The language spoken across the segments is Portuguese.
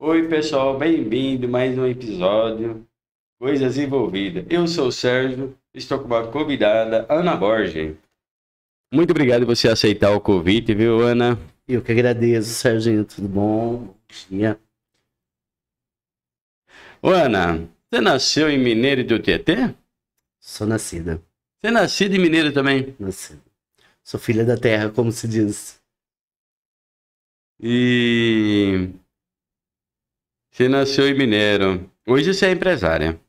Oi, pessoal, bem-vindo a mais um episódio Coisas Envolvidas. Eu sou o Sérgio, estou com uma convidada, Ana Borges. Muito obrigado por você aceitar o convite, viu, Ana? Eu que agradeço, Serginho. Tudo bom? Bom dia. Ô, Ana, você nasceu em Mineiro do Tietê? Sou nascida. Você é nascido em Mineiro também? Nascida. Sou filha da terra, como se diz. E você nasceu em Mineiro. Hoje você é empresária.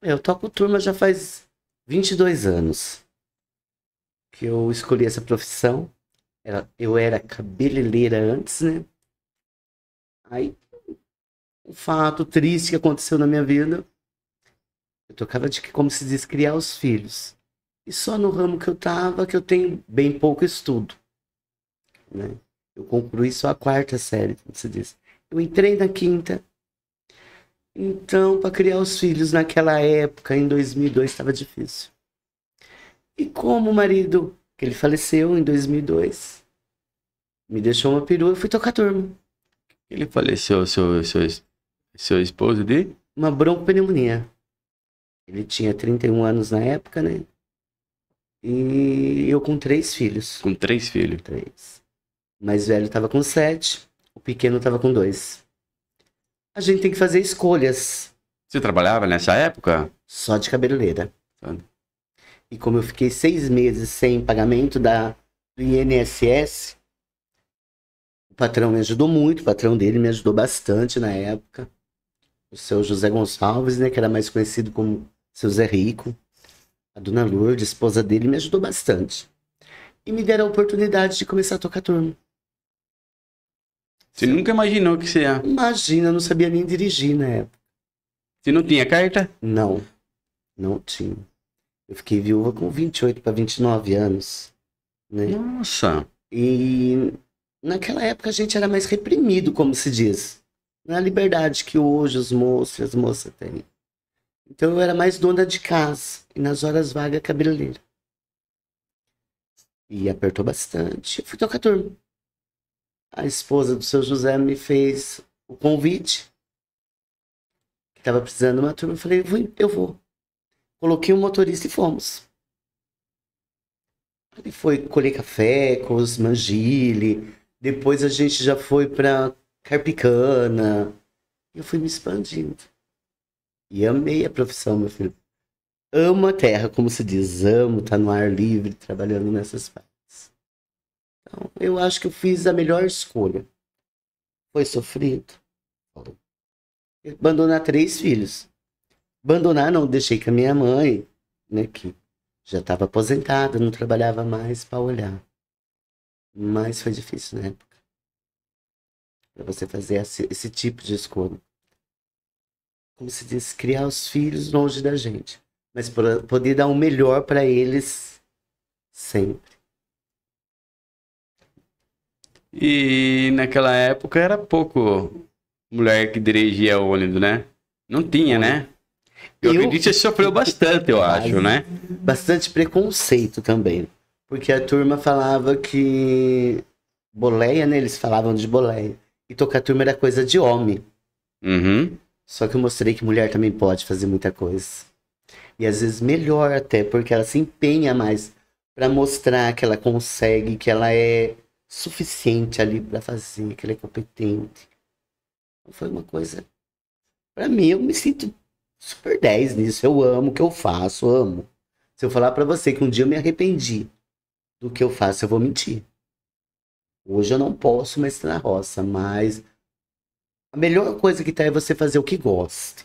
Eu toco turma já faz 22 anos que eu escolhi essa profissão. Eu era cabeleireira antes, né? Aí, um fato triste que aconteceu na minha vida. Eu tocava de, como se diz, criar os filhos. E só no ramo que eu tava, que eu tenho bem pouco estudo, né? Eu concluí só a quarta série, como se diz. Eu entrei na quinta. Então, para criar os filhos naquela época, em 2002, estava difícil. E como o marido, que ele faleceu em 2002, me deixou uma perua, eu fui tocar turma. Ele faleceu, seu esposo de? Uma broncopneumonia. Ele tinha 31 anos na época, né? E eu com 3 filhos. Com 3 filhos. 3. O mais velho estava com 7, o pequeno estava com 2. A gente tem que fazer escolhas. Você trabalhava nessa época? Só de cabeleireira. Tá. E como eu fiquei 6 meses sem pagamento do INSS, o patrão me ajudou muito, o patrão dele me ajudou bastante na época. O seu José Gonçalves, né, que era mais conhecido como seu Zé Rico. A dona Lourdes, esposa dele, me ajudou bastante. E me deram a oportunidade de começar a tocar turma. Você nunca imaginou que você ia... Imagina, eu não sabia nem dirigir na época. Você não tinha carta? Não, não tinha. Eu fiquei viúva com 28 para 29 anos, né? Nossa. E naquela época a gente era mais reprimido, como se diz. Não é a liberdade que hoje os moços e as moças têm. Então eu era mais dona de casa. E nas horas vagas, cabeleireira. E apertou bastante. Eu fui tocar turma. A esposa do seu José me fez o convite. Que estava precisando de uma turma. Eu falei, eu vou. Coloquei um motorista e fomos. Ele foi colher café com os Mangile. Depois a gente já foi para Carpicana. Eu fui me expandindo. E amei a profissão, meu filho. Amo a terra, como se diz. Amo estar no ar livre, trabalhando nessas partes. Então, eu acho que eu fiz a melhor escolha. Foi sofrido? Abandonar 3 filhos. Abandonar não, deixei com a minha mãe, né, que já estava aposentada, não trabalhava mais para olhar. Mas foi difícil na época. Para você fazer esse tipo de escolha. Como se diz, criar os filhos longe da gente. Mas poder dar o melhor para eles sempre. E naquela época era pouco mulher que dirigia ônibus, né? Não tinha, né? Eu acredito que você sofreu bastante, eu acho, né? Bastante preconceito também. Porque a turma falava que boleia, né? Eles falavam de boleia. E tocar turma era coisa de homem. Uhum. Só que eu mostrei que mulher também pode fazer muita coisa. E às vezes melhor até, porque ela se empenha mais para mostrar que ela consegue, que ela é suficiente ali para fazer, que ela é competente. Foi uma coisa... Para mim, eu me sinto super 10 nisso. Eu amo o que eu faço, amo. Se eu falar para você que um dia eu me arrependi do que eu faço, eu vou mentir. Hoje eu não posso mais estar na roça, mas a melhor coisa que tá é você fazer o que gosta.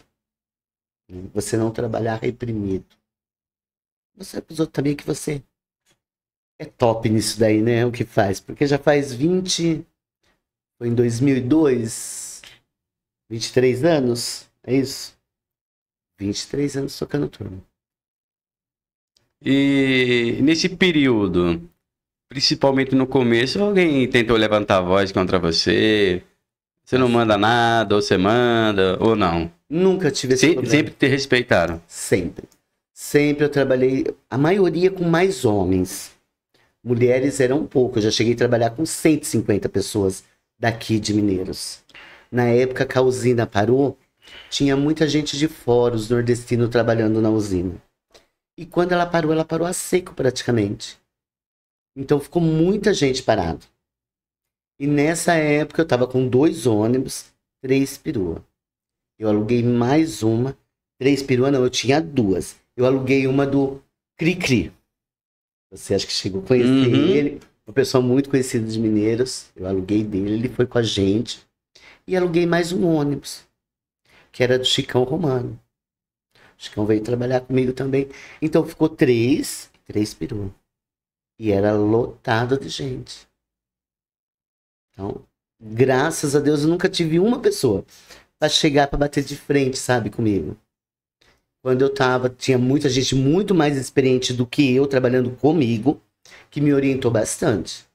Você não trabalhar reprimido. Você para os outros também que você é top nisso daí, né? O que faz. Porque já faz 20... Foi em 2002. 23 anos. É isso? 23 anos tocando turma. E nesse período, principalmente no começo, alguém tentou levantar a voz contra você? Você não manda nada, ou você manda, ou não? Nunca tive esse problema. Sempre te respeitaram? Sempre. Sempre eu trabalhei, a maioria com mais homens. Mulheres eram pouco. Eu já cheguei a trabalhar com 150 pessoas daqui de Mineiros. Na época que a usina parou, tinha muita gente de fora, os nordestinos trabalhando na usina. E quando ela parou a seco praticamente. Então ficou muita gente parada. E nessa época eu tava com 2 ônibus, 3 perua. Eu aluguei mais uma, 3 perua não, eu tinha 2. Eu aluguei uma do Cri-Cri. Você acha que chegou a conhecer ele? Uma pessoa muito conhecida de Mineiros. Eu aluguei dele, ele foi com a gente. E aluguei mais um ônibus, que era do Chicão Romano. O Chicão veio trabalhar comigo também. Então ficou 3 perua. E era lotado de gente. Então, graças a Deus, eu nunca tive uma pessoa para chegar para bater de frente, sabe, comigo. Quando eu tava, tinha muita gente muito mais experiente do que eu trabalhando comigo, que me orientou bastante.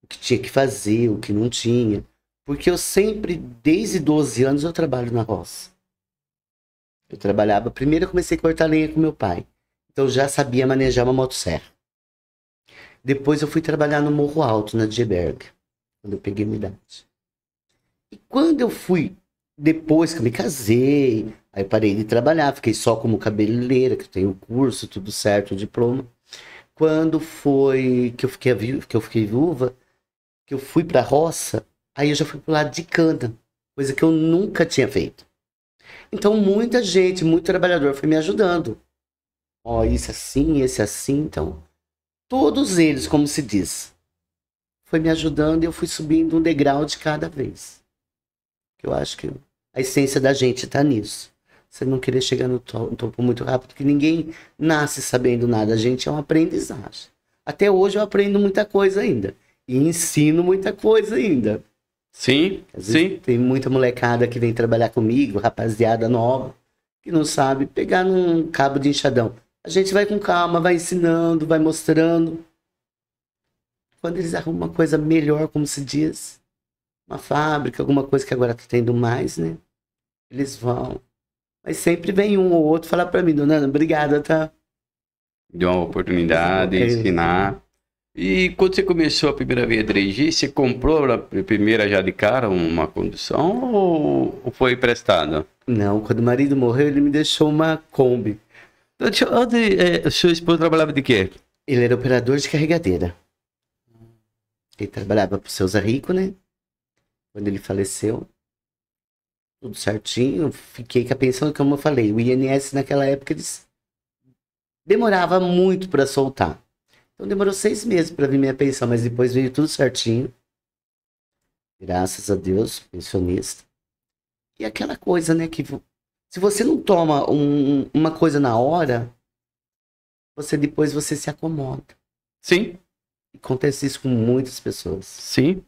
O que tinha que fazer, o que não tinha. Porque eu sempre, desde 12 anos, eu trabalho na roça. Eu trabalhava, primeiro eu comecei a cortar lenha com meu pai. Então eu já sabia manejar uma motosserra. Depois eu fui trabalhar no Morro Alto, na Djeberg, quando eu peguei minha idade. E quando eu fui, depois que eu me casei, aí eu parei de trabalhar, fiquei só como cabeleireira, que eu tenho curso, tudo certo, o diploma. Quando foi que eu fiquei viúva, que eu fui pra roça, aí eu já fui pro lado de cana, coisa que eu nunca tinha feito. Então muita gente, muito trabalhador foi me ajudando. Ó, isso assim, esse assim, então... Todos eles, como se diz, foi me ajudando e eu fui subindo um degrau de cada vez. Eu acho que a essência da gente está nisso. Você não querer chegar no topo muito rápido, porque ninguém nasce sabendo nada. A gente é uma aprendizagem. Até hoje eu aprendo muita coisa ainda. E ensino muita coisa ainda. Sim, sim. Tem muita molecada que vem trabalhar comigo, rapaziada nova, que não sabe pegar num cabo de enxadão. A gente vai com calma, vai ensinando, vai mostrando. Quando eles arrumam uma coisa melhor, como se diz, uma fábrica, alguma coisa que agora tá tendo mais, né? Eles vão. Mas sempre vem um ou outro falar pra mim, dona Ana, obrigada, tá? Deu uma oportunidade, ensinar. E quando você começou a primeira vez a dirigir, você comprou a primeira já de cara uma condução ou foi emprestado? Não, quando o marido morreu, ele me deixou uma Kombi. Seu esposo trabalhava de quê? Ele era operador de carregadeira. Ele trabalhava pro seu Zé Rico, né? Quando ele faleceu, tudo certinho. Fiquei com a pensão, como eu falei, o INS naquela época eles demorava muito para soltar. Então demorou 6 meses para vir minha pensão, mas depois veio tudo certinho. Graças a Deus, pensionista. E aquela coisa, né, que se você não toma uma coisa na hora, depois você se acomoda. Sim. Acontece isso com muitas pessoas. Sim.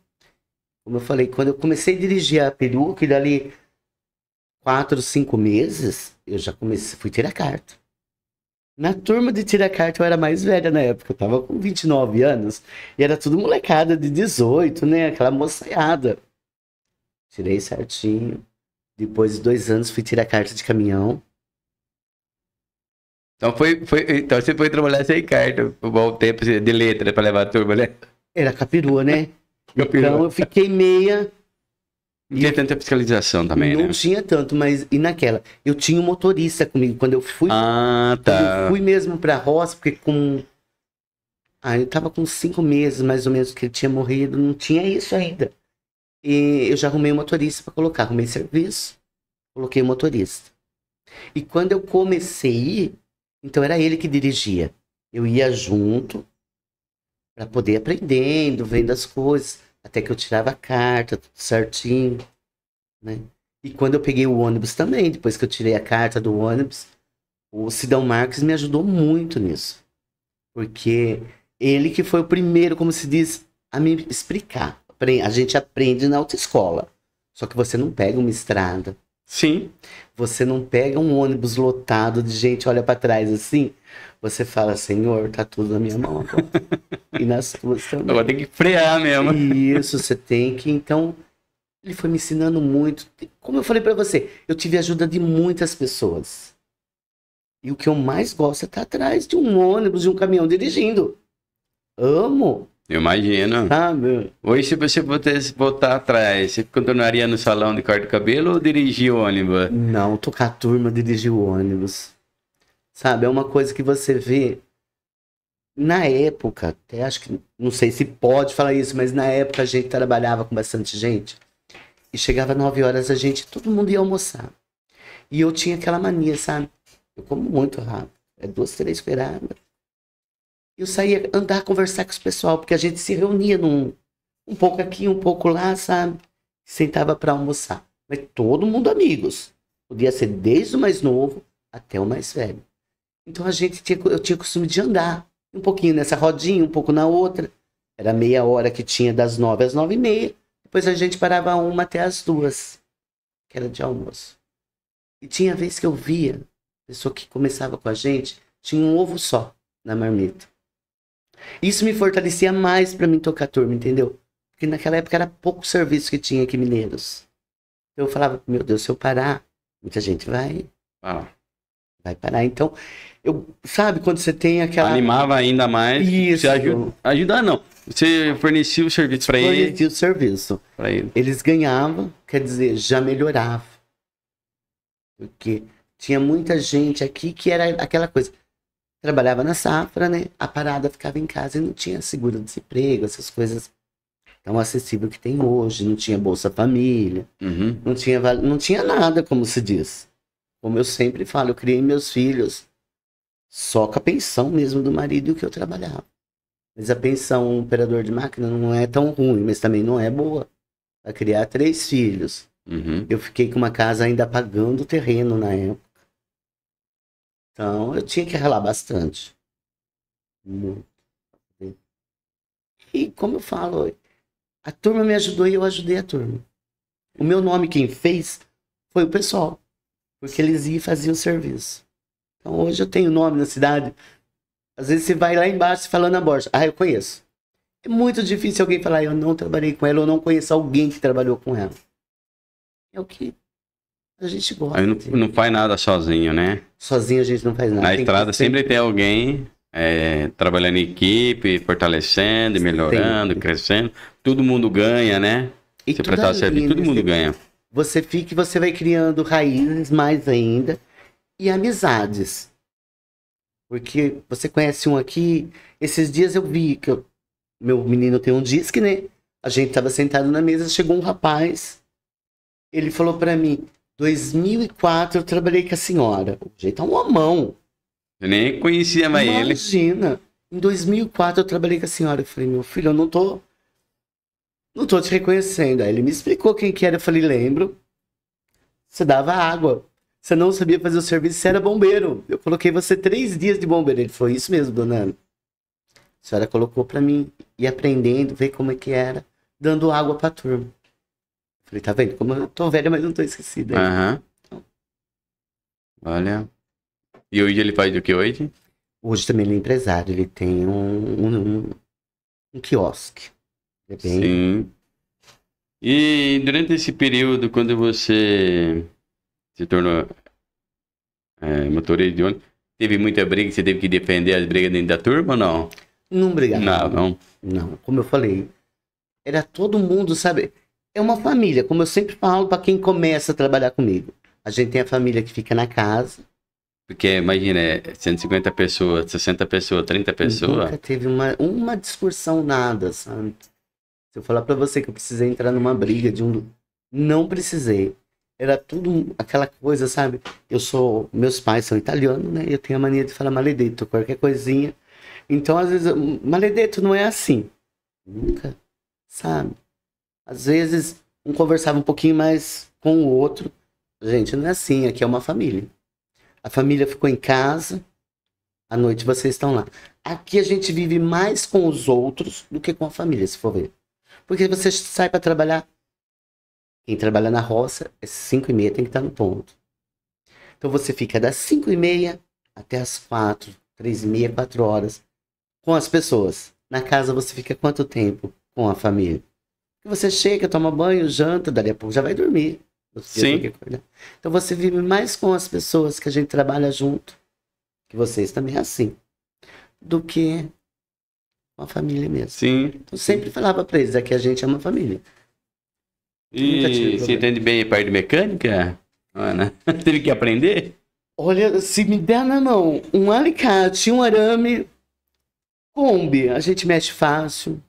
Como eu falei, quando eu comecei a dirigir a peru, que dali 4, 5 meses, eu já fui tirar carta. Na turma de tirar carta eu era mais velha na época, eu tava com 29 anos, e era tudo molecada de 18, né, aquela moçaiada. Tirei certinho. Depois de 2 anos fui tirar carta de caminhão. Então então você foi trabalhar sem carta, por bom tempo de letra para levar a turma, né? Era capirua, né? Capirua. Então eu fiquei meia. Não tinha tanta fiscalização também, né? Não tinha tanto, mas e naquela? Eu tinha um motorista comigo quando eu fui. Ah, tá. Quando eu fui mesmo pra roça, porque eu tava com 5 meses mais ou menos que ele tinha morrido, não tinha isso ainda. E eu já arrumei um motorista para colocar, arrumei serviço, coloquei o motorista. E quando eu comecei a ir, então era ele que dirigia. Eu ia junto para poder ir aprendendo, vendo as coisas, até que eu tirava a carta, tudo certinho, né? E quando eu peguei o ônibus também, depois que eu tirei a carta do ônibus, o Sidão Marques me ajudou muito nisso. Porque ele que foi o primeiro, como se diz, a me explicar. A gente aprende na autoescola. Só que você não pega uma estrada. Sim. Você não pega um ônibus lotado de gente, olha pra trás assim. Você fala, Senhor, tá tudo na minha mão agora. E nas tuas também. Agora tem que frear mesmo. Isso, você tem que. Então, ele foi me ensinando muito. Como eu falei pra você, eu tive a ajuda de muitas pessoas. E o que eu mais gosto é estar atrás de um ônibus, de um caminhão dirigindo. Amo. Eu imagino. sabe? Hoje, se você pudesse voltar atrás, você continuaria no salão de corte de cabelo ou dirigir o ônibus? Não, tocar turma, dirigir o ônibus. Sabe, é uma coisa que você vê na época, até acho que, não sei se pode falar isso, mas na época a gente trabalhava com bastante gente e chegava 9 horas todo mundo ia almoçar. E eu tinha aquela mania, sabe? Eu como muito rápido, é 2, 3 beiradas. Eu saía andar, conversar com os pessoal, porque a gente se reunia um pouco aqui, um pouco lá, sabe? Sentava para almoçar. Mas todo mundo amigos. Podia ser desde o mais novo até o mais velho. Então eu tinha costume de andar. Um pouquinho nessa rodinha, um pouco na outra. Era meia hora que tinha das 9 às 9h30. Depois a gente parava uma até as 2, que era de almoço. E tinha vez que eu via, a pessoa que começava com a gente, tinha um ovo só na marmita. Isso me fortalecia mais pra mim tocar turma, entendeu? Porque naquela época era pouco serviço que tinha aqui em Mineiros. Eu falava, meu Deus, se eu parar, muita gente Ah, vai parar. Então, sabe quando você tem aquela... animava ainda mais. Isso. Você ajudar não. Você fornecia o serviço para ele. Fornecia o serviço. Para ele. Eles ganhavam, quer dizer, já melhorava. Porque tinha muita gente aqui que era aquela coisa. Trabalhava na safra, né? A parada ficava em casa e não tinha seguro-desemprego, essas coisas tão acessíveis que tem hoje. Não tinha Bolsa Família, Uhum. não tinha nada, como se diz. Como eu sempre falo, eu criei meus filhos só com a pensão mesmo do marido que eu trabalhava. Mas a pensão um operador de máquina não é tão ruim, mas também não é boa. Para criar 3 filhos. Uhum. Eu fiquei com uma casa ainda pagando o terreno na época. Então eu tinha que ralar bastante. Muito. E como eu falo, a turma me ajudou e eu ajudei a turma. O meu nome quem fez foi o pessoal. Porque eles iam fazer o serviço. Então hoje eu tenho nome na cidade. Às vezes você vai lá embaixo falando na Borja. Ah, eu conheço. É muito difícil alguém falar, eu não trabalhei com ela, ou não conheço alguém que trabalhou com ela. É o que a gente gosta. Aí não faz nada sozinho, né? Sozinho a gente não faz nada. Na Tem que estrada sempre tem alguém trabalhando em equipe, fortalecendo, melhorando, Sempre. crescendo. Todo mundo ganha, né? E Se tudo prestar ali, serviço, todo né? mundo ganha. Você fica e você vai criando raízes mais ainda e amizades. Porque você conhece um aqui. Esses dias eu vi que meu menino tem um disque, né? A gente tava sentado na mesa, chegou um rapaz. Ele falou pra mim: 2004 eu trabalhei com a senhora. O jeito é um homão. Eu nem conhecia mais ele. Imagina. Em 2004 eu trabalhei com a senhora. Eu falei: meu filho, eu não tô te reconhecendo. Aí ele me explicou quem que era. Eu falei: lembro. Você dava água. Você não sabia fazer o serviço, você era bombeiro. Eu coloquei você 3 dias de bombeiro. Ele falou: isso mesmo, dona Ana. A senhora colocou pra mim ir aprendendo, ver como é que era, dando água pra turma. Eu falei: tá vendo? Como eu tô velho, mas não tô esquecido ainda. Aham. Olha. E hoje ele faz o que hoje? Hoje também ele é empresário. Ele tem um quiosque. É bem... Sim. E durante esse período, quando você se tornou motorista de ônibus, teve muita briga, você teve que defender as brigas dentro da turma ou não? Não brigava. Não. Não, como eu falei, era todo mundo, sabe? É uma família, como eu sempre falo para quem começa a trabalhar comigo. A gente tem a família que fica na casa. Porque, imagina, 150 pessoas, 60 pessoas, 30 pessoas. Nunca teve uma discussão, nada, sabe? Se eu falar para você que eu precisei entrar numa briga não precisei. Era tudo aquela coisa, sabe? Meus pais são italianos, né? Eu tenho a mania de falar maledetto, qualquer coisinha. Então, às vezes, maledetto não é assim. Nunca, sabe? Às vezes, um conversava um pouquinho mais com o outro. Gente, não é assim, aqui é uma família. A família ficou em casa, à noite vocês estão lá. Aqui a gente vive mais com os outros do que com a família, se for ver. Porque você sai para trabalhar. Quem trabalha na roça, é 5h30, tem que estar no ponto. Então você fica das 5h30 até as 4, 3h30, 4 horas com as pessoas. Na casa você fica quanto tempo com a família? Você chega, toma banho, janta, dali a pouco já vai dormir. Sim. Então você vive mais com as pessoas que a gente trabalha junto, que vocês também é assim, do que uma família mesmo. Sim. Então, eu sempre falava pra eles, aqui a gente é uma família. Nunca tive E você problema. entende bem a parte de mecânica, Ana? Teve que aprender? Olha, se me der na mão um alicate, um arame, Kombi, a gente mexe fácil.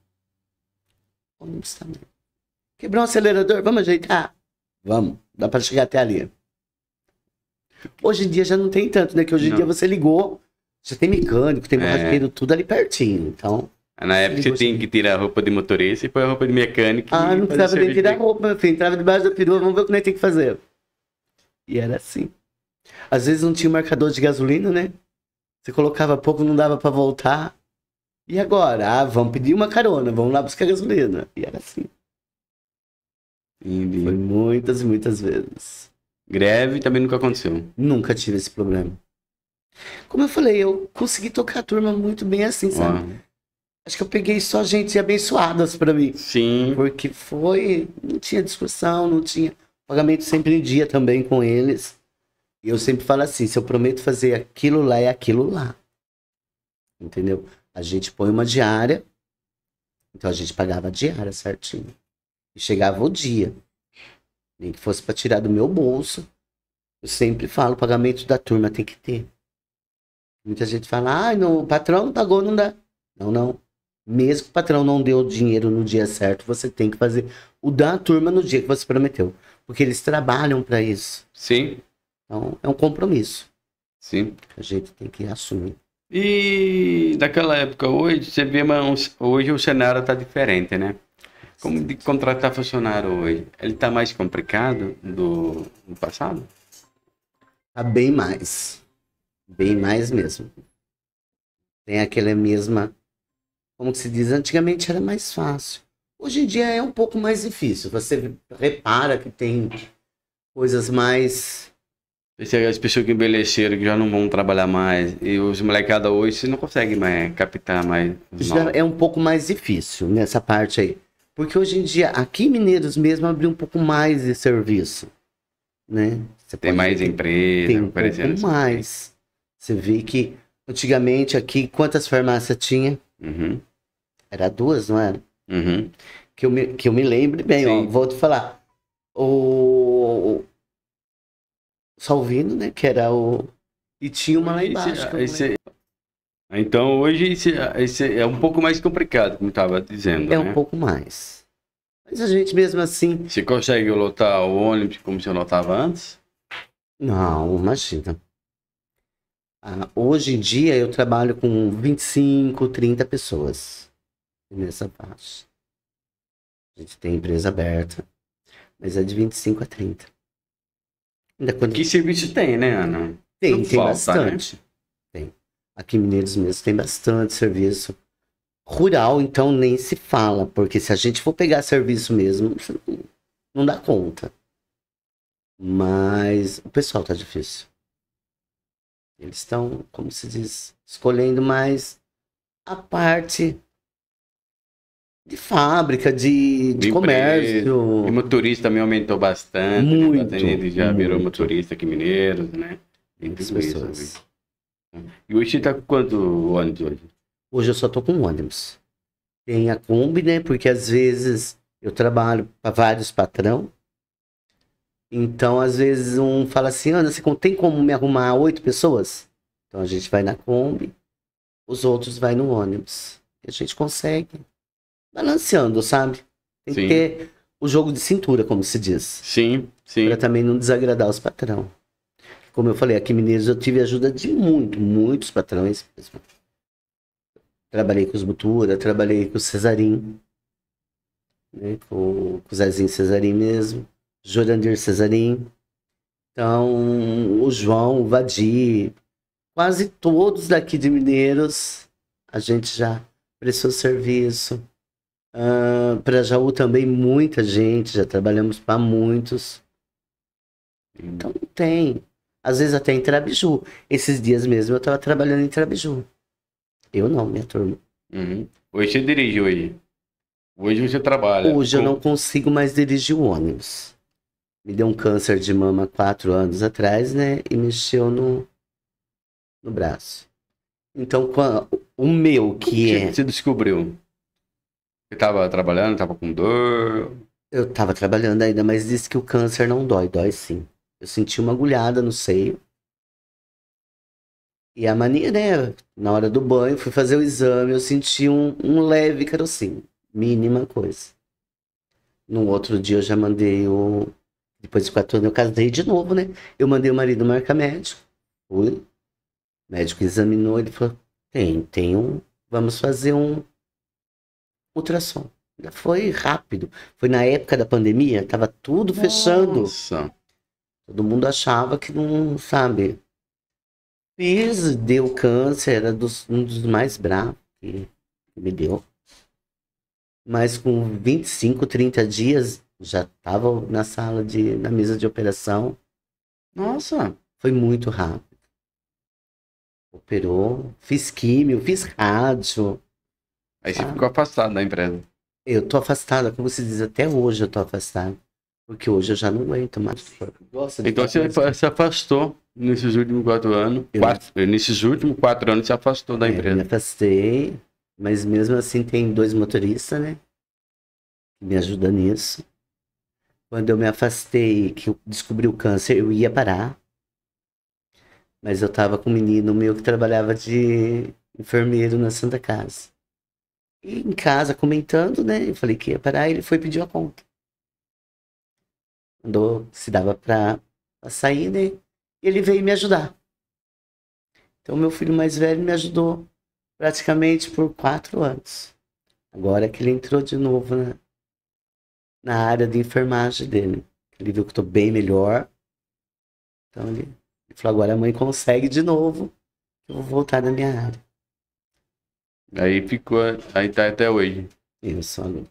Ônibus também. Quebrou um acelerador, vamos ajeitar? Vamos, dá pra chegar até ali. Hoje em dia já não tem tanto, né? Que hoje em Não. dia você ligou, já tem mecânico, tem borracheiro, tudo ali pertinho. Então, Na época você tinha que tirar a roupa de motorista e pôr a roupa de mecânico. não fazer precisava nem serviço tirar de- roupa, meu filho. Entrava debaixo da perua, vamos ver o que nós tem que fazer. E era assim. Às vezes não tinha marcador de gasolina, né? Você colocava pouco, não dava pra voltar. E agora? Ah, vamos pedir uma carona, vamos lá buscar gasolina. E era assim. Entendi. Foi muitas e muitas vezes. Greve também nunca aconteceu. Nunca tive esse problema. Como eu falei, eu consegui tocar a turma muito bem assim, sabe? Ó, Acho que eu peguei só gente abençoadas pra mim. sim. Porque não tinha discussão, não tinha pagamento sempre em dia também com eles. E eu sempre falo assim, se eu prometo fazer aquilo lá, é aquilo lá. Entendeu? A gente põe uma diária, então a gente pagava a diária certinho. E chegava o dia. Nem que fosse para tirar do meu bolso. Eu sempre falo, o pagamento da turma tem que ter. Muita gente fala, não, o patrão não pagou, não dá. Não, não. Mesmo que o patrão não deu o dinheiro no dia certo, você tem que fazer o da turma no dia que você prometeu. Porque eles trabalham para isso. Sim, Então, é um compromisso sim. que a gente tem que assumir. E daquela época hoje, você vê, mas hoje o cenário está diferente, né? Como de contratar funcionário hoje? Ele está mais complicado do passado? Tá bem mais. Bem mais mesmo. Tem aquela mesma... Como que se diz? Antigamente era mais fácil. Hoje em dia é um pouco mais difícil. Você repara que tem coisas mais... As pessoas que envelheceram, que já não vão trabalhar mais, e os molecados hoje, você não consegue mais captar mais. Já é um pouco mais difícil nessa parte aí. Porque hoje em dia, aqui em Mineiros mesmo, abriu um pouco mais de serviço. Né? Você Tem pode mais ver que empresa, tem um aparecendo pouco mais. Você vê que antigamente aqui, quantas farmácias tinha? Uhum, Era 2, não era? uhum. Que eu me lembre bem, ó. Sim. Vou te falar. O Salvino, né? Que era o... E tinha uma lá embaixo. que eu não lembro. Então hoje esse é um pouco mais complicado, como estava dizendo, É né? um pouco mais. Mas a gente mesmo assim... Você consegue lotar o ônibus como você lotava antes? Não, imagina. Hoje em dia eu trabalho com 25, 30 pessoas nessa faixa. A gente tem empresa aberta, mas é de 25 a 30. Ainda quando Que serviço tem, né, Ana? tem não falta, bastante. Tem. Aqui em Mineiros mesmo tem bastante serviço. Rural, então, nem se fala, porque se a gente for pegar serviço mesmo, você não dá conta. Mas o pessoal tá difícil. Eles estão, como se diz, escolhendo mais a parte de fábrica, de De comércio. E motorista também aumentou bastante. Muito, Bastante gente já virou muito. motorista aqui em Mineiros, né? Tem Muitas tudo isso, pessoas. viu? E hoje você tá com quanto ônibus hoje? Hoje eu só tô com ônibus. Tem a Kombi, né? Porque às vezes eu trabalho para vários patrão. Então, às vezes, um fala assim, Ana, você tem como me arrumar 8 pessoas? Então a gente vai na Kombi, os outros vai no ônibus. E a gente consegue. Balanceando, sabe? Tem Sim. que ter o jogo de cintura, como se diz. Sim, sim. Para também não desagradar os patrão. Como eu falei, aqui em Mineiros eu tive ajuda de muitos patrões mesmo. Trabalhei com os Butura, trabalhei com o Cesarim, né? Com o Zezinho Cesarim mesmo, Jorandir Cesarim. Então, o João, o Vadir, quase todos daqui de Mineiros, a gente já prestou serviço. Para Jaú também muita gente, já trabalhamos para muitos. Então tem. Às vezes até em Trabiju. Esses dias mesmo eu estava trabalhando em Trabiju. Eu não, minha turma. Uhum. Hoje você dirige hoje. Hoje você trabalha. Hoje eu não consigo mais dirigir o ônibus. Me deu um câncer de mama 4 anos atrás, né? E mexeu no braço. Então, O meu, Como que é... você descobriu? Você tava trabalhando, tava com dor? Eu tava trabalhando ainda, mas disse que o câncer não dói. Dói sim. Eu senti uma agulhada no seio. E a mania, né? Na hora do banho, fui fazer o exame, eu senti um leve carocinho. Mínima coisa. No outro dia eu já mandei o... Depois de 4 anos eu casei de novo, né? Eu mandei o marido marcar médico. Fui. O médico examinou, ele falou, tem um... Vamos fazer um ultrassom. Ainda foi rápido. Foi na época da pandemia, tava tudo fechando. Nossa. Todo mundo achava que não, sabe? Fiz, deu câncer, era um dos mais bravos que me deu. Mas com 25, 30 dias, já tava na mesa de operação. Nossa. Foi muito rápido. Operou, fiz químio, fiz rádio. Aí você Sabe? ficou afastado da empresa. Eu tô afastada, como se diz, até hoje eu tô afastada. Porque hoje eu já não aguento mais. Gosto de Então você se afastou nesses últimos 4 anos. Nesses últimos 4 anos se afastou da me empresa. afastei, mas mesmo assim tem 2 motoristas, né? Que me ajudam nisso. Quando eu me afastei, que eu descobri o câncer, eu ia parar. Mas eu tava com um menino meu que trabalhava de enfermeiro na Santa Casa. E em casa, comentando, né? Eu falei que ia parar, ele foi pedir a conta. Mandou se dava pra sair, né? E ele veio me ajudar. Então, meu filho mais velho me ajudou praticamente por 4 anos. Agora que ele entrou de novo na área de enfermagem dele. Ele viu que eu tô bem melhor. Então, ele falou, agora a mãe consegue de novo. Eu vou voltar na minha área. Aí ficou, aí tá até hoje. Isso, olha.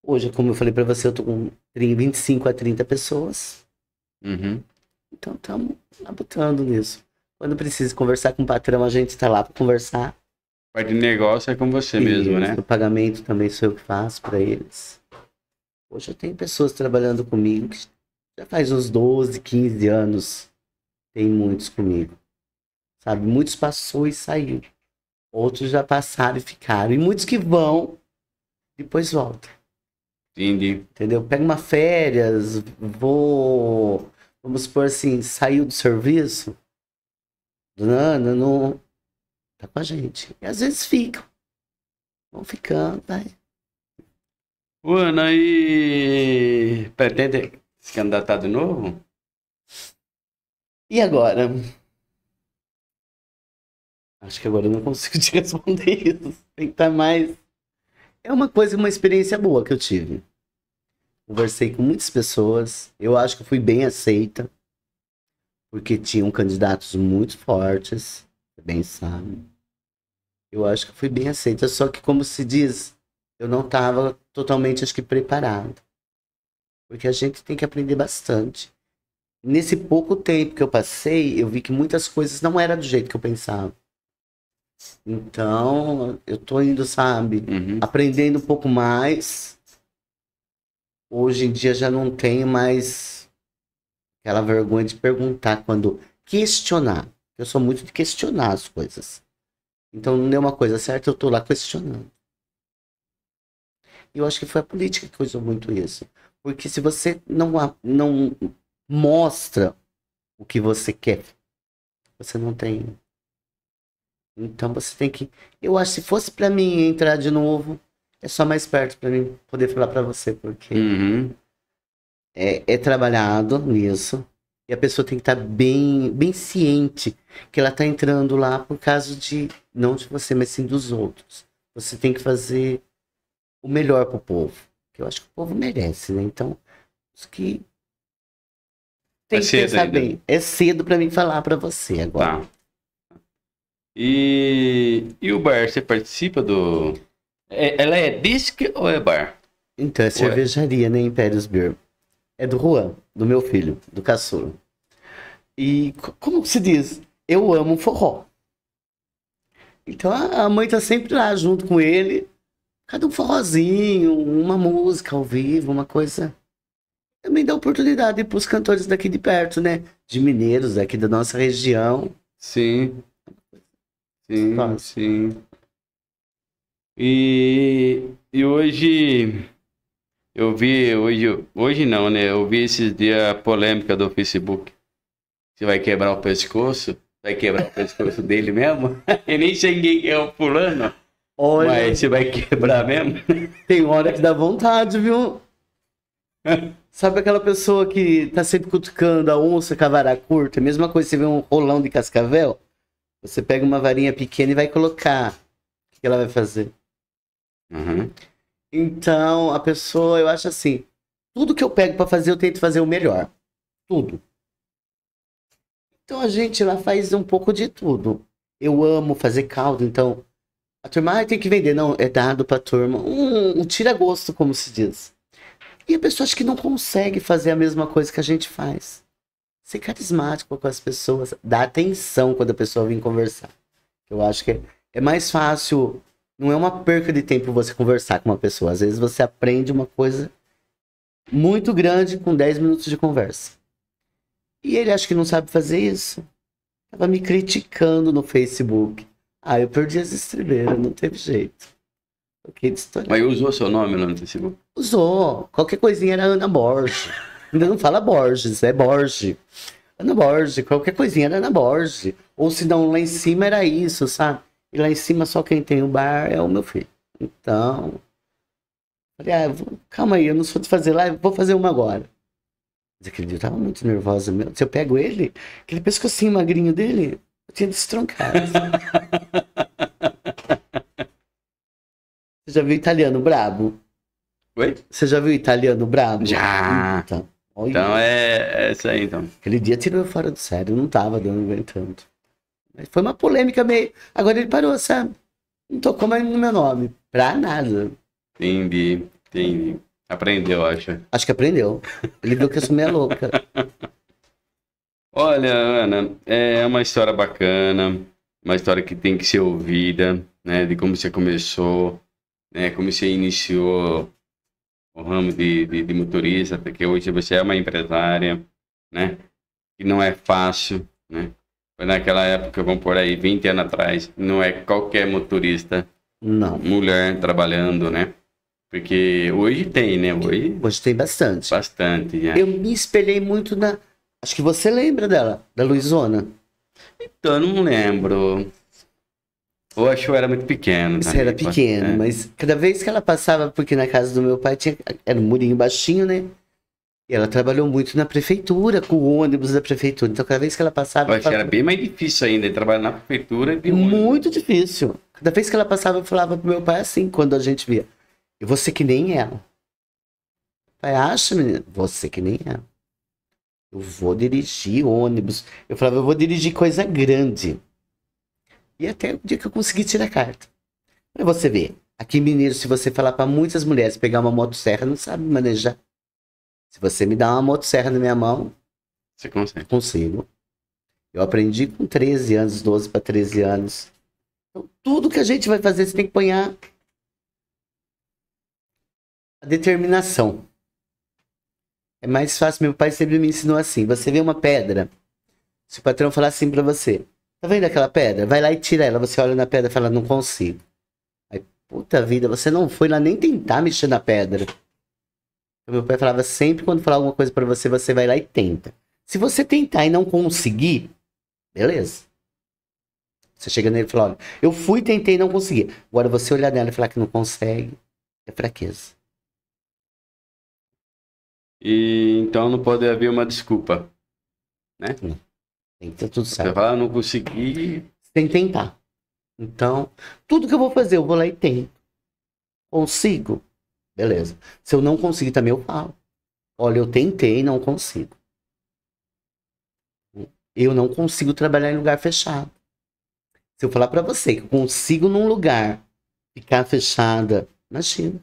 Hoje, como eu falei pra você, eu tô com 25 a 30 pessoas. Uhum. Então, estamos labutando nisso. Quando precisa conversar com o patrão, a gente está lá para conversar. Parte de negócio é com você mesmo, né? O pagamento também sou eu que faço para eles. Hoje eu tenho pessoas trabalhando comigo que já faz uns 12, 15 anos. Tem muitos comigo. Sabe? Muitos passou e saiu. Outros já passaram e ficaram. E muitos que vão, depois voltam. Entendi. Entendeu? Pega uma férias, vou... Vamos supor assim, saiu do serviço. Não, tá com a gente. E às vezes ficam. Vão ficando, vai. Ô, Ana, e pretende se candidatar de novo? E agora? Acho que agora eu não consigo te responder isso. Tem que estar mais. É uma experiência boa que eu tive. Conversei com muitas pessoas. Eu acho que fui bem aceita. Porque tinham candidatos muito fortes. Você bem sabe. Eu acho que fui bem aceita. Só que, como se diz, eu não estava totalmente, acho que, preparado. Porque a gente tem que aprender bastante. Nesse pouco tempo que eu passei, eu vi que muitas coisas não eram do jeito que eu pensava. Então, eu tô indo, sabe, aprendendo um pouco mais. Hoje em dia já não tenho mais aquela vergonha de perguntar quando questionar. Eu sou muito de questionar as coisas. Então, não deu uma coisa certa, eu tô lá questionando. E eu acho que foi a política que usou muito isso. Porque se você não mostra o que você quer, você não tem. Então você tem que. Eu acho que se fosse pra mim entrar de novo, é só mais perto pra mim poder falar pra você, porque é trabalhado nisso. E a pessoa tem que estar bem ciente que ela tá entrando lá por causa de, não de você, mas sim dos outros. Você tem que fazer o melhor pro povo. Que eu acho que o povo merece, né? Então, isso que tem que pensar bem. É cedo pra mim falar pra você agora. Tá. E o bar, você participa do... Ela é disque ou é bar? Então, é cervejaria, né? Impérios Beer. É do Juan, do meu filho, do caçula. E como se diz? Eu amo forró. Então a mãe tá sempre lá junto com ele. Cada um forrozinho, uma música ao vivo, uma coisa. Também dá oportunidade pros cantores daqui de perto, né? De mineiros, aqui da nossa região. Sim. Sim, Nossa. sim. E hoje eu vi, hoje não, né? Eu vi esses dias a polêmica do Facebook. Você vai quebrar o pescoço? Vai quebrar o pescoço dele mesmo? Eu nem sei quem é o fulano, Olha, mas você vai quebrar mesmo? tem hora que dá vontade, viu? Sabe aquela pessoa que tá sempre cutucando a onça com a vara curta? Mesma coisa, você vê um rolão de cascavel, você pega uma varinha pequena e vai colocar. O que ela vai fazer? Uhum. Então, a pessoa, eu acho assim, tudo que eu pego pra fazer, eu tento fazer o melhor. Tudo. Então a gente lá faz um pouco de tudo. Eu amo fazer caldo, então a turma tem que vender. Não, é dado pra turma. Um tira-gosto, como se diz. E a pessoa acha que não consegue fazer a mesma coisa que a gente faz. Ser carismático com as pessoas, dar atenção quando a pessoa vem conversar. Eu acho que é mais fácil, não é uma perca de tempo você conversar com uma pessoa. Às vezes você aprende uma coisa muito grande com 10 minutos de conversa. E ele acha que não sabe fazer isso. Tava me criticando no Facebook. Ah, eu perdi as estribeiras, não teve jeito. Fiquei destoando. Mas usou seu nome lá no Facebook? Usou. Qualquer coisinha era Ana Borges. Ainda não fala Borges, é Borges. Ana Borges, qualquer coisinha era Ana Borges. Ou se não, lá em cima era isso, sabe? E lá em cima só quem tem o bar é o meu filho. Então, falei, calma aí, eu não sou de fazer live, vou fazer uma agora. Mas aquele dia eu tava muito nervosa mesmo. Se eu pego ele, aquele pescocinho magrinho dele, eu tinha destroncado. Você já viu Italiano Brabo? Oi? Você já viu Italiano Brabo? Já! Então, olha, Então é essa aí, então. aquele dia tirou eu fora do sério, eu não tava dando aguentando. Mas foi uma polêmica meio. Agora ele parou, sabe? Não tocou mais no meu nome. Pra nada. Entendi, entendi. Aprendeu, acho. Acho que aprendeu. Ele viu que eu sou meia louca. Olha, Ana, é uma história bacana, uma história que tem que ser ouvida, né? De como você começou, né? Como você iniciou o ramo de motorista, porque hoje você é uma empresária, né? E não é fácil, né? Foi naquela época, vamos por aí, 20 anos atrás, não é qualquer motorista, Não. mulher trabalhando, né? Porque hoje tem, né? Hoje Hoje tem bastante. bastante, né? Eu me espelhei muito na. Acho que você lembra dela, da Luizona. Então, eu não lembro. Eu acho que eu era muito pequeno Você também. era pequeno, É. mas cada vez que ela passava, porque na casa do meu pai tinha. Era um murinho baixinho, né? E ela trabalhou muito na prefeitura, com o ônibus da prefeitura. Então, cada vez que ela passava. Eu acho que era bem mais difícil ainda trabalhar na prefeitura e de ônibus. Muito difícil. Cada vez que ela passava, eu falava pro meu pai assim, quando a gente via. Eu vou ser que nem ela. O pai, acha, menina? Você que nem ela. Eu vou dirigir ônibus. Eu falava, eu vou dirigir coisa grande. E até o dia que eu consegui tirar a carta. Pra você ver. Aqui em Mineiro, se você falar pra muitas mulheres pegar uma motosserra, não sabe manejar. Se você me dá uma motosserra na minha mão, Você consegue. eu consigo. Eu aprendi com 13 anos, 12 para 13 anos. Então, tudo que a gente vai fazer, você tem que ponhar a determinação. É mais fácil, meu pai sempre me ensinou assim, você vê uma pedra, se o patrão falar assim pra você, tá vendo aquela pedra? Vai lá e tira ela, você olha na pedra e fala, não consigo. Aí, puta vida, você não foi lá nem tentar mexer na pedra. Então, meu pai falava sempre, quando falar alguma coisa pra você, você vai lá e tenta. Se você tentar e não conseguir, beleza. Você chega nele e fala, olha, eu fui, tentei e não consegui. Agora você olhar nela e falar que não consegue, é fraqueza. E então não pode haver uma desculpa, né? Tem que ter tudo Você certo. fala, não consegui. Você tem que tentar. Então, tudo que eu vou fazer, eu vou lá e tento. Consigo? Beleza. Se eu não conseguir também, eu falo. Olha, eu tentei e não consigo. Eu não consigo trabalhar em lugar fechado. Se eu falar pra você que eu consigo num lugar ficar fechada, imagina.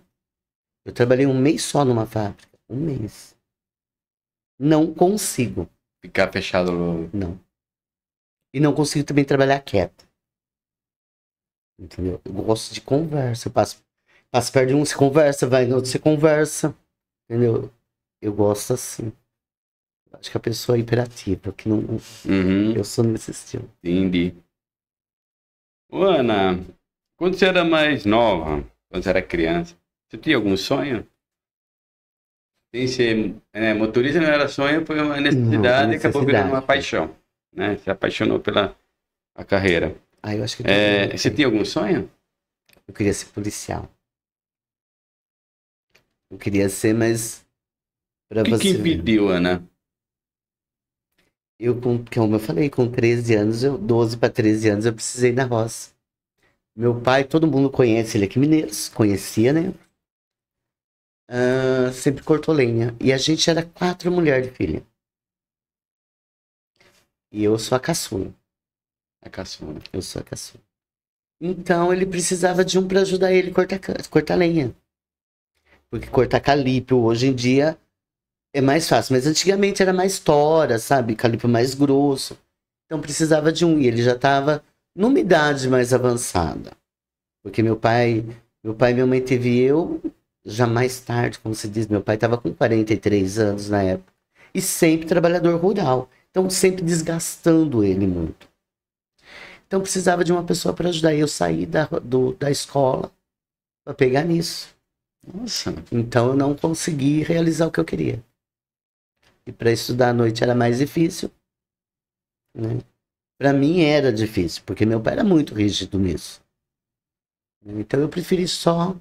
Eu trabalhei um mês só numa fábrica. Um mês. Não consigo. Ficar fechado no... Não. E não consigo também trabalhar quieta. Entendeu? Eu gosto de conversa. Eu passo perto de um, você conversa, vai no outro, você conversa. Entendeu? Eu gosto assim. Acho que a pessoa é imperativa, que não. Uhum, Eu sou nesse estilo. entendi. Ô, Ana, Quando você era mais nova, quando você era criança, você tinha algum sonho? Sem ser motorista não era sonho, foi uma Não, é necessidade e acabou virando uma necessidade. paixão, né? Se apaixonou pela a carreira. Aí eu acho que todo mundo Você tem. tinha algum sonho? Eu queria ser policial. Eu queria ser, mas O pra que você ver. impediu, Ana? Como eu falei, com 13 anos, 12 para 13 anos, eu precisei ir na roça. Meu pai, todo mundo conhece, ele é aqui Mineiros, conhecia, né? Sempre cortou lenha. E a gente era 4 mulheres de filha. E eu sou a caçula. A caçula. Eu sou a caçula. Então ele precisava de um para ajudar ele a cortar lenha. Porque cortar calipo hoje em dia é mais fácil. Mas antigamente era mais tora, sabe? Calipo mais grosso. Então precisava de um. E ele já estava numa idade mais avançada. Porque meu pai e minha mãe teve eu já mais tarde, como se diz. Meu pai estava com 43 anos na época. E sempre trabalhador rural. Então sempre desgastando ele muito. Então precisava de uma pessoa para ajudar. Eu saí da escola para pegar nisso. Nossa. Então eu não consegui realizar o que eu queria. E para estudar à noite era mais difícil, né? Para mim era difícil, porque meu pai era muito rígido nisso. Então eu preferi só.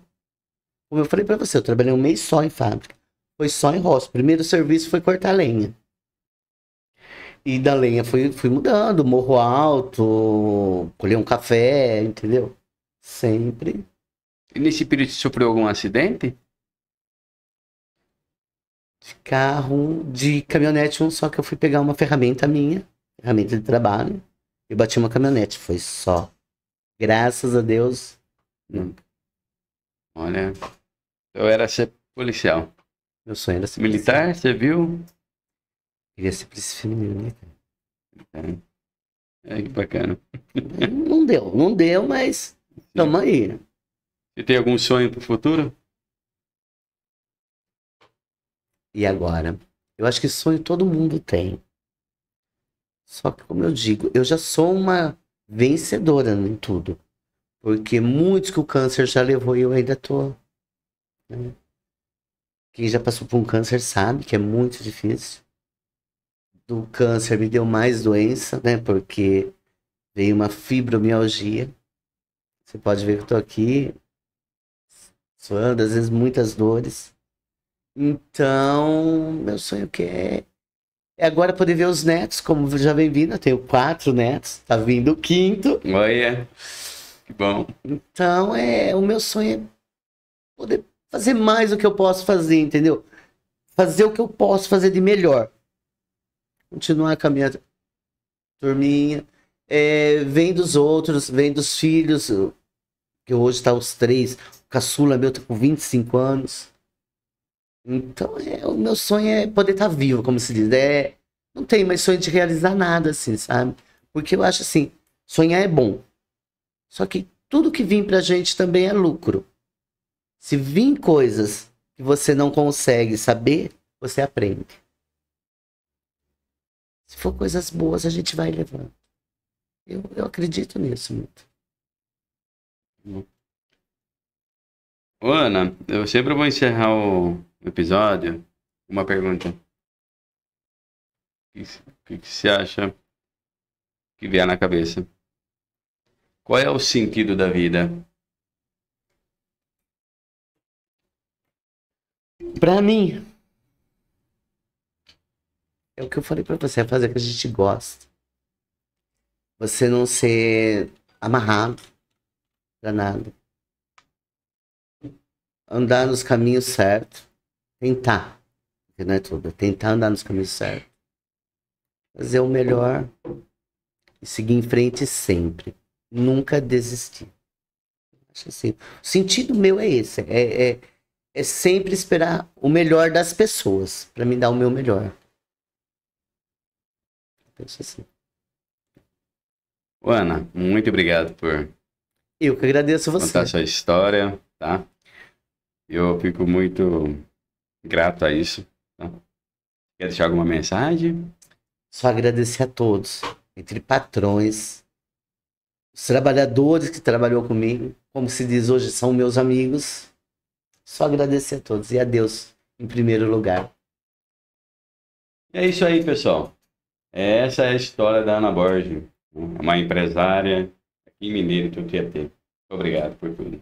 Como eu falei para você, eu trabalhei um mês só em fábrica. Foi só em roça. O primeiro serviço foi cortar lenha. E da lenha fui mudando, morro alto, colher um café, entendeu? Sempre. E nesse período você sofreu algum acidente? De carro, de caminhonete, um só que eu fui pegar uma ferramenta minha, ferramenta de trabalho, e bati uma caminhonete. Foi só. Graças a Deus. Não. Olha, eu era ser policial. Meu sonho era ser Militar, você viu? policial. Queria ser polícia feminina, né, cara? Que bacana. Não deu, mas tamo aí. Você tem algum sonho pro futuro? E agora? Eu acho que sonho todo mundo tem. Só que, como eu digo, eu já sou uma vencedora em tudo. Porque muitos que o câncer já levou e eu ainda tô. Né? Quem já passou por um câncer sabe que é muito difícil. Do câncer me deu mais doença, né? Porque veio uma fibromialgia. Você pode ver que eu tô aqui suando, às vezes muitas dores. Então, meu sonho que é agora poder ver os netos, como já vem vindo. Eu tenho 4 netos, tá vindo o 5º. Olha, que bom. Então, o meu sonho é poder fazer mais do que eu posso fazer, entendeu? Fazer o que eu posso fazer de melhor. Continuar com a minha turminha. Vem dos outros, vem dos filhos, que hoje tá os 3. O caçula meu tá com 25 anos. Então, o meu sonho é poder estar vivo, como se diz. Não tenho mais sonho de realizar nada, assim, sabe? Porque eu acho assim, sonhar é bom. Só que tudo que vem pra gente também é lucro. Se vir coisas que você não consegue saber, você aprende. Se for coisas boas, a gente vai levando. Eu acredito nisso muito. Ô, Ana, eu sempre vou encerrar o episódio com uma pergunta. O que você acha que vier na cabeça? Qual é o sentido da vida? Pra mim, é o que eu falei pra você, é fazer o que a gente gosta. Você não ser amarrado pra nada. Andar nos caminhos certos. Tentar. Porque não é tudo. Tentar andar nos caminhos certos. Fazer o melhor. E seguir em frente sempre. Nunca desistir. Acho assim. O sentido meu é esse. É sempre esperar o melhor das pessoas. Pra me dar o meu melhor. Eu penso assim. Ana, muito obrigado por Eu que agradeço você. contar sua história, tá? Eu fico muito grato a isso. Tá? Quer deixar alguma mensagem? Só agradecer a todos. Entre patrões, os trabalhadores que trabalhou comigo, como se diz hoje, são meus amigos. Só agradecer a todos e a Deus em primeiro lugar. É isso aí, pessoal. Essa é a história da Ana Borges, uma empresária aqui em Mineiro, Tietê. Obrigado por tudo.